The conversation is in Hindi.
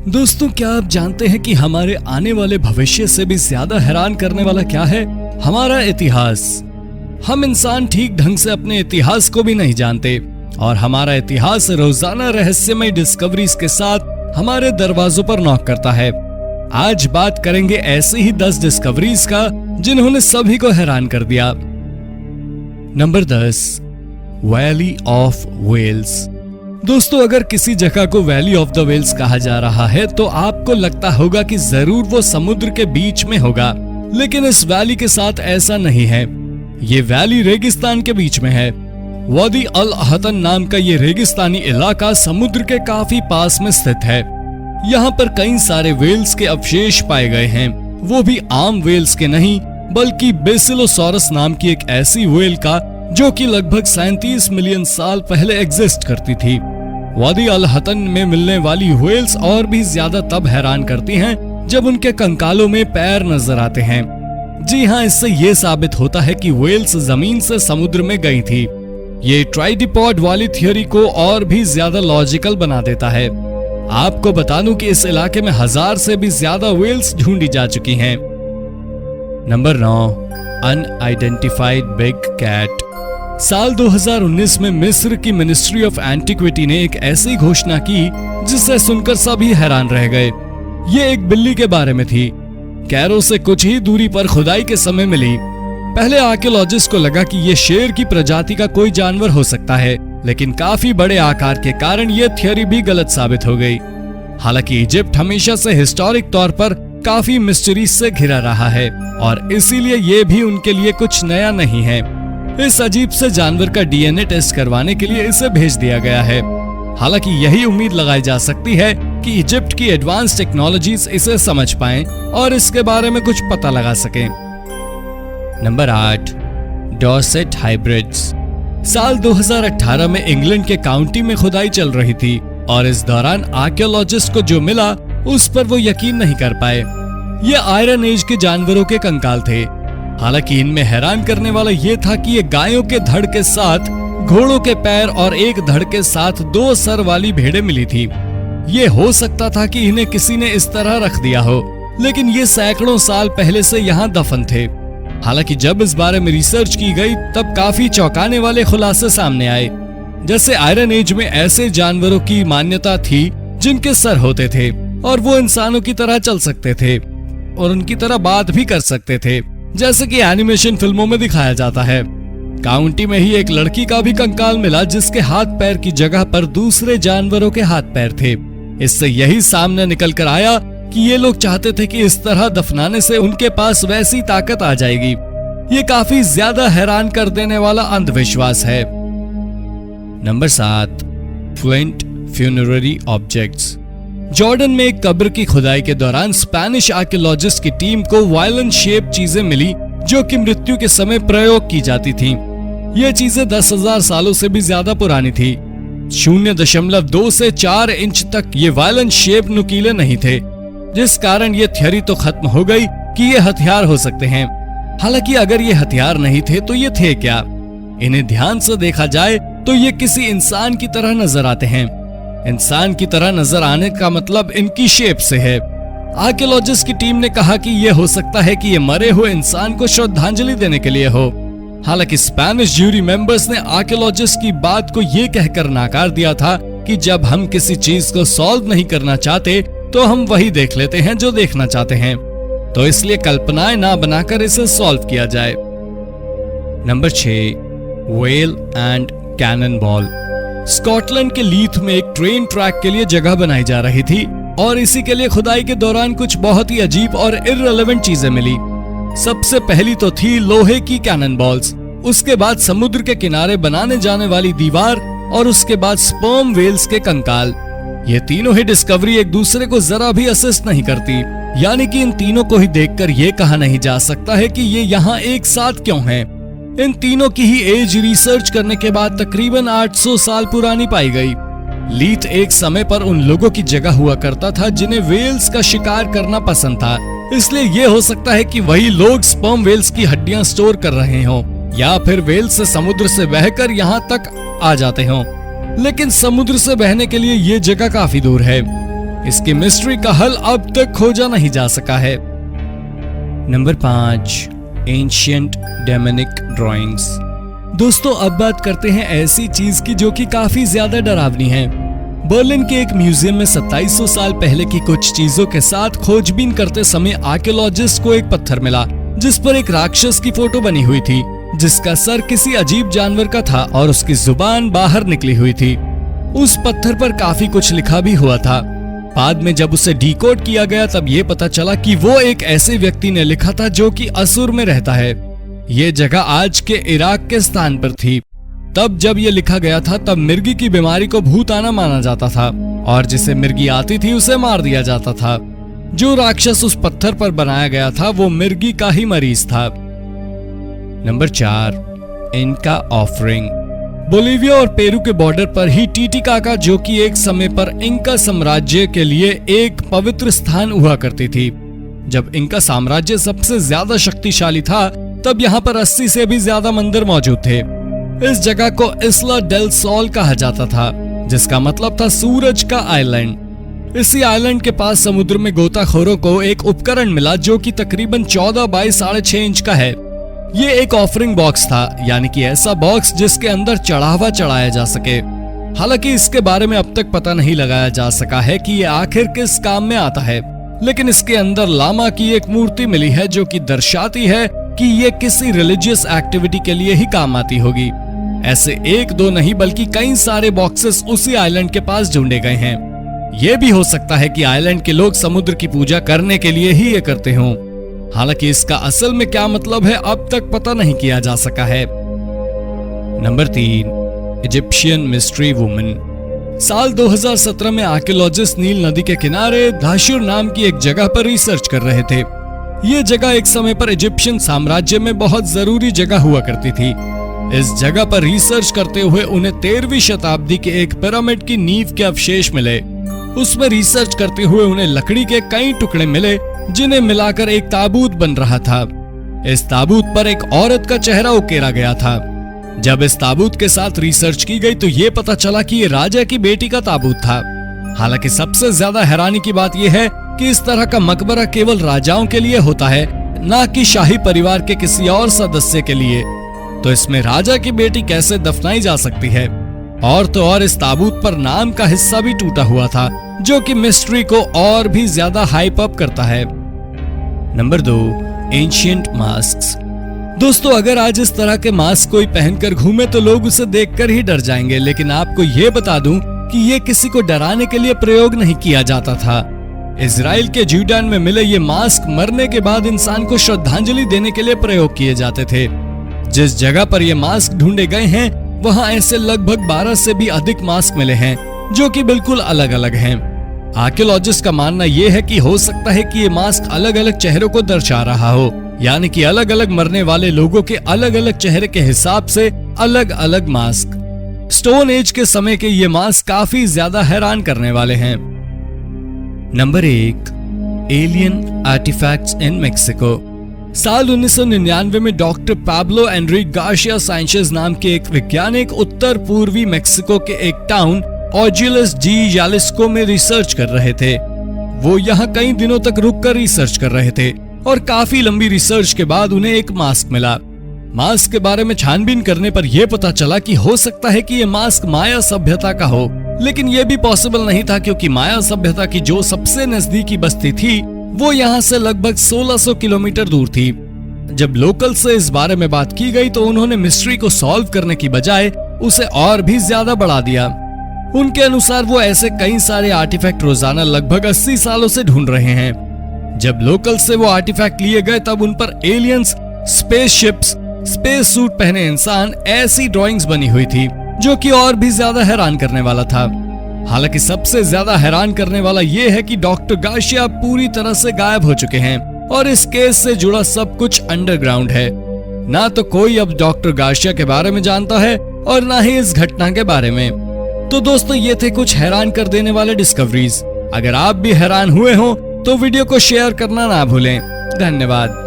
दोस्तों, क्या आप जानते हैं कि हमारे आने वाले भविष्य से भी ज्यादा हैरान करने वाला क्या है? हमारा इतिहास। हम इंसान ठीक ढंग से अपने इतिहास को भी नहीं जानते और हमारा इतिहास रोजाना रहस्यमय डिस्कवरीज के साथ हमारे दरवाजों पर नॉक करता है। आज बात करेंगे ऐसी ही 10 डिस्कवरीज का जिन्होंने सभी को हैरान कर दिया। Number 10, valley of whales. दोस्तों, अगर किसी जगह को वैली ऑफ द व्हेल्स कहा जा रहा है तो आपको लगता होगा कि जरूर वो समुद्र के बीच में होगा, लेकिन इस वैली के साथ ऐसा नहीं है। ये वैली रेगिस्तान के बीच में है। वादी अल अहतन नाम का ये रेगिस्तानी इलाका समुद्र के काफी पास में स्थित है। यहाँ पर कई सारे व्हेल्स के अवशेष पाए गए हैं, वो भी आम व्हेल्स के नहीं बल्कि बेसिलोसॉरस नाम की एक ऐसी व्हेल का जो कि लगभग 37 मिलियन साल पहले एग्जिस्ट करती थी। वादी अल हतन में मिलने वाली व्हेल्स और भी ज्यादा तब हैरान करती हैं जब उनके कंकालों में पैर नजर आते हैं। जी हाँ, इससे ये साबित होता है कि व्हेल्स जमीन से समुद्र में गई थी। ये ट्राइडिपॉड वाली थ्योरी को और भी ज्यादा लॉजिकल बना देता है। आपको बता दूं कि इस इलाके में 1000 से भी ज्यादा व्हेल्स ढूंढी जा चुकी हैं। Number 9, unidentified big cat. साल 2019 में मिस्र की मिनिस्ट्री ऑफ एंटिक्विटी ने एक ऐसी घोषणा की जिसे सुनकर सभी हैरान रह गए। ये एक बिल्ली के बारे में थी। कैरो से कुछ ही दूरी पर खुदाई के समय मिली। पहले आर्कियोलॉजिस्ट को लगा कि ये शेर की प्रजाति का कोई जानवर हो सकता है, लेकिन काफी बड़े आकार के कारण ये थ्योरी भी गलत साबित हो गई। हालांकि इजिप्ट हमेशा से हिस्टोरिक तौर पर काफी मिस्ट्रीज से घिरा रहा है और इसीलिए ये भी उनके लिए कुछ नया नहीं है। इस अजीब से जानवर का डीएनए टेस्ट करवाने के लिए इसे भेज दिया गया है। हालांकि यही उम्मीद लगाई जा सकती है कि इजिप्ट की एडवांस टेक्नोलॉजीज इसे समझ पाएं और इसके बारे में कुछ पता लगा सकें। Number 8, Dorset hybrids. साल 2018 में इंग्लैंड के काउंटी में खुदाई चल रही थी और इस दौरान आर्कियोलॉजिस्ट को जो मिला उस पर वो यकीन नहीं कर पाए। ये आयरन एज के जानवरों के कंकाल थे। हालांकि इनमें हैरान करने वाला ये था कि ये गायों के धड़ के साथ घोड़ों के पैर और एक धड़ के साथ 2 सर वाली भेड़ें मिली थी। ये हो सकता था कि इन्हें किसी ने इस तरह रख दिया हो, लेकिन ये सैकड़ों साल पहले से यहाँ दफन थे। हालांकि जब इस बारे में रिसर्च की गई तब काफी चौंकाने वाले खुलासे सामने आए। जैसे आयरन एज में ऐसे जानवरों की मान्यता थी जिनके सर होते थे और वो इंसानों की तरह चल सकते थे और उनकी तरह बात भी कर सकते थे, जैसे कि एनिमेशन फिल्मों में दिखाया जाता है। काउंटी में ही एक लड़की का भी कंकाल मिला जिसके हाथ पैर की जगह पर दूसरे जानवरों के हाथ पैर थे। इससे यही सामने निकल कर आया कि ये लोग चाहते थे कि इस तरह दफनाने से उनके पास वैसी ताकत आ जाएगी। ये काफी ज्यादा हैरान कर देने वाला अंधविश्वास है। Number 7, flint funerary objects. Jordan में एक कब्र की खुदाई के दौरान स्पेनिश आर्कियोलॉजिस्ट की टीम को वायलेंट शेप चीजें मिली जो कि मृत्यु के समय प्रयोग की जाती थीं। ये चीजें 10,000 सालों से भी ज्यादा पुरानी थी। 0.2 से 4 इंच तक ये वायलेंट शेप नुकीले नहीं थे, जिस कारण ये थ्योरी तो खत्म हो गई कि ये हथियार हो सकते हैं। हालांकि अगर ये हथियार नहीं थे तो ये थे क्या? इन्हें ध्यान से देखा जाए तो ये किसी इंसान की तरह नजर आते हैं। इंसान की तरह नजर आने का मतलब इनकी शेप से है। आर्कियोलॉजिस्ट की टीम ने कहा कि यह हो सकता है कि ये मरे हुए इंसान को श्रद्धांजलि देने के लिए हो। हालांकि स्पेनिश ज्यूरी मेंबर्स ने आर्कियोलॉजिस्ट की बात को ये कहकर नकार दिया था कि जब हम किसी चीज को सॉल्व नहीं करना चाहते तो हम वही देख लेते हैं जो देखना चाहते हैं, तो इसलिए कल्पनाएं ना बनाकर इसे सॉल्व किया जाए। Number 6, whale and cannon ball. Scotland के लीथ में एक ट्रेन ट्रैक के लिए जगह बनाई जा रही थी और इसी के लिए खुदाई के दौरान कुछ बहुत ही अजीब और इररिलेवेंट चीजें मिली। सबसे पहली तो थी लोहे की कैनन बॉल्स, उसके बाद समुद्र के किनारे बनाने जाने वाली दीवार और उसके बाद स्पर्म वेल्स के कंकाल। ये तीनों ही डिस्कवरी एक दूसरे को जरा भी असिस्ट नहीं करती, यानी कि इन तीनों को ही देखकर ये कहा नहीं जा सकता है कि ये यहाँ एक साथ क्यों हैं। इन तीनों की ही एज रिसर्च करने के बाद तकरीबन 800 साल पुरानी पाई गई। लीथ एक समय पर उन लोगों की जगह हुआ करता था जिन्हें वेल्स का शिकार करना पसंद था, इसलिए ये हो सकता है कि वही लोग स्पर्म वेल्स की हड्डियां स्टोर कर रहे हों या फिर वेल्स से समुद्र से बहकर यहाँ तक आ जाते हों। लेकिन समुद्र से बहने के लिए ये जगह काफी दूर है। इसकी मिस्ट्री का हल अब तक खोजा नहीं जा सका है। Number 5, ancient demonic drawings. दोस्तों अब बात करते हैं ऐसी चीज की जो कि काफी ज्यादा डरावनी है। बर्लिन के एक म्यूजियम में 2700 साल पहले की कुछ चीजों के साथ खोजबीन करते समय आर्कियोलॉजिस्ट को एक पत्थर मिला जिस पर एक राक्षस की फोटो बनी हुई थी, जिसका सर किसी अजीब जानवर का था और उसकी जुबान बाहर निकली हुई थी। उस पत्थर पर काफी कुछ लिखा भी हुआ था। बाद में जब उसे डिकोड किया गया तब ये पता चला कि वो एक ऐसे व्यक्ति ने लिखा था जो कि असुर में रहता है। ये जगह आज के इराक के स्थान पर थी। तब जब ये लिखा गया था तब मिर्गी की बीमारी को भूत आना माना जाता था और जिसे मिर्गी आती थी उसे मार दिया जाता था। जो राक्षस उस पत्थर पर बनाया गया था वो मिर्गी का ही मरीज था। नंबर 4, इनका ऑफरिंग। बोलिविया और पेरू के बॉर्डर पर ही टिटिकाका, जो कि एक समय पर इंका साम्राज्य के लिए एक पवित्र स्थान हुआ करती थी। जब इंका साम्राज्य सबसे ज्यादा शक्तिशाली था तब यहाँ पर 80 से भी ज्यादा मंदिर मौजूद थे। इस जगह को इस्ला डेल सोल कहा जाता था, जिसका मतलब था सूरज का आइलैंड। इसी आइलैंड के पास समुद्र में गोताखोरों को एक उपकरण मिला जो कि तकरीबन 14 बाई 6.5 इंच का है। ये एक ऑफरिंग बॉक्स था, यानी कि ऐसा बॉक्स जिसके अंदर चढ़ावा चढ़ाया जा सके। हालांकि इसके बारे में अब तक पता नहीं लगाया जा सका है कि ये आखिर किस काम में आता है, लेकिन इसके अंदर लामा की एक मूर्ति मिली है जो कि दर्शाती है कि ये किसी रिलीजियस एक्टिविटी के लिए ही काम आती होगी। ऐसे एक दो नहीं बल्कि कई सारे बॉक्सेस उसी आइलैंड के पास ढूंढे गए हैं। ये भी हो सकता है कि आइलैंड के लोग समुद्र की पूजा करने के लिए ही ये करते हों। हालांकि इसका असल में क्या मतलब है अब तक पता नहीं किया जा सका है। Number 3, Egyptian mystery woman. साल 2017 में आर्कियोलॉजिस्ट नील नदी के किनारे धाशुर नाम की एक जगह पर रिसर्च कर रहे थे। ये जगह एक समय पर इजिप्शियन साम्राज्य में बहुत जरूरी जगह हुआ करती थी। इस जगह पर रिसर्च करते हुए उन्हें 13वीं शताब्दी के एक पिरामिड की नींव के अवशेष मिले। उसमें रिसर्च करते हुए उन्हें लकड़ी के कई टुकड़े मिले जिन्हें मिलाकर एक ताबूत बन रहा था। इस ताबूत पर एक औरत का चेहरा उकेरा गया था। जब इस ताबूत के साथ रिसर्च की गई तो ये पता चला कि ये राजा की बेटी का ताबूत था। हालांकि सबसे ज्यादा हैरानी की बात यह है कि इस तरह का मकबरा केवल राजाओं के लिए होता है, ना कि शाही परिवार के किसी और सदस्य के लिए। तो इसमें राजा की बेटी कैसे दफनाई जा सकती है? और तो और इस ताबूत पर नाम का हिस्सा भी टूटा हुआ था, जो कि मिस्ट्री को और भी ज्यादा हाइप अप करता है। Number 2, ancient masks. दोस्तों अगर आज इस तरह के मास्क कोई पहनकर घूमे तो लोग उसे देखकर ही डर जाएंगे, लेकिन आपको ये बता दूं कि ये किसी को डराने के लिए प्रयोग नहीं किया जाता था। इजराइल के जूडान में मिले ये मास्क मरने के बाद इंसान को श्रद्धांजलि देने के लिए प्रयोग किए जाते थे। जिस जगह पर ये मास्क ढूंढे गए हैं वहाँ ऐसे लगभग 12 से भी अधिक मास्क मिले हैं जो कि बिल्कुल अलग अलग हैं। आर्कियोलॉजिस्ट का मानना यह है कि हो सकता है कि ये मास्क अलग अलग चेहरों को दर्शा रहा हो, यानी कि अलग अलग मरने वाले लोगों के अलग अलग चेहरे के हिसाब से अलग अलग मास्क। स्टोन एज के समय के ये मास्क काफी ज्यादा हैरान करने वाले हैं। Number 1, alien artifacts in Mexico. साल 1999 में doctor Pablo Enrique Garcia Sanchez नाम के एक वैज्ञानिक उत्तर पूर्वी मेक्सिको के एक टाउन ऑजिलस डी यालिस्को में रिसर्च कर रहे थे। वो यहाँ कई दिनों तक रुककर रिसर्च कर रहे थे और काफी लंबी रिसर्च के बाद उन्हें एक मास्क मिला। मास्क के बारे में छानबीन करने पर यह पता चला कि हो सकता है कि ये मास्क माया सभ्यता का हो, लेकिन यह भी पॉसिबल नहीं था क्योंकि माया सभ्यता की जो सबसे नजदीकी बस्ती थी वो यहाँ से लगभग 1600 किलोमीटर दूर थी। जब लोकल से इस बारे में बात की गई तो उन्होंने मिस्ट्री को सॉल्व करने की बजाय उसे और भी ज्यादा बढ़ा दिया। उनके अनुसार वो ऐसे कई सारे आर्टिफैक्ट रोजाना लगभग 80 सालों से ढूंढ रहे हैं। जब लोकल से वो आर्टिफैक्ट लिए गए तब उन पर एलियंस, स्पेसशिप्स, स्पेस सूट पहने इंसान, ऐसी ड्राइंग्स बनी हुई थी जो कि और भी ज्यादा हैरान करने वाला था। हालांकि सबसे ज्यादा हैरान करने वाला यह है कि डॉक्टर गार्सिया पूरी तरह से गायब हो चुके हैं और इस केस से जुड़ा सब कुछ अंडरग्राउंड है। ना तो कोई अब डॉक्टर गार्सिया के बारे में जानता है और ना ही इस घटना के बारे में। तो दोस्तों ये थे कुछ हैरान कर देने वाले डिस्कवरीज। अगर आप भी हैरान हुए हो तो वीडियो को शेयर करना ना भूलें। धन्यवाद।